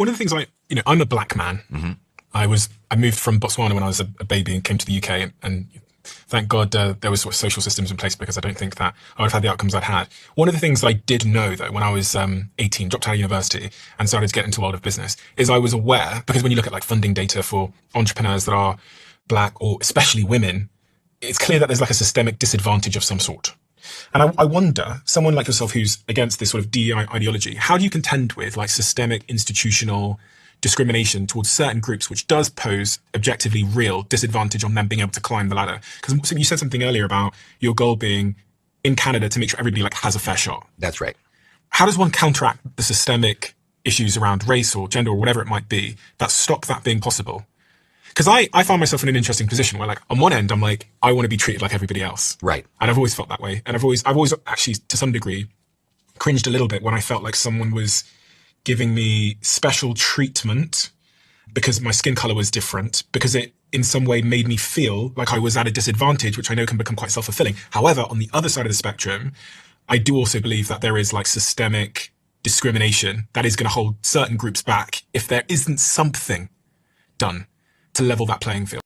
One of the things I'm a black man. Mm-hmm. I moved from Botswana when I was a baby and came to the UK, and thank God there was sort of social systems in place, because I don't think that I would have had the outcomes I'd had. One of the things I did know, though, when I was 18, dropped out of university and started to get into the world of business, is I was aware, because when you look at like funding data for entrepreneurs that are black, or especially women, it's clear that there's like a systemic disadvantage of some sort. And I wonder, someone like yourself who's against this sort of DEI ideology, how do you contend with like systemic institutional discrimination towards certain groups, which does pose objectively real disadvantage on them being able to climb the ladder? Because you said something earlier about your goal being in Canada to make sure everybody like has a fair shot. That's right. How does one counteract the systemic issues around race or gender or whatever it might be that stop that being possible? Because I find myself in an interesting position where, like, on one end, I'm like, I want to be treated like everybody else. Right. And I've always felt that way. And I've always actually, to some degree, cringed a little bit when I felt like someone was giving me special treatment because my skin color was different, because it in some way made me feel like I was at a disadvantage, which I know can become quite self-fulfilling. However, on the other side of the spectrum, I do also believe that there is like systemic discrimination that is going to hold certain groups back if there isn't something done to level that playing field.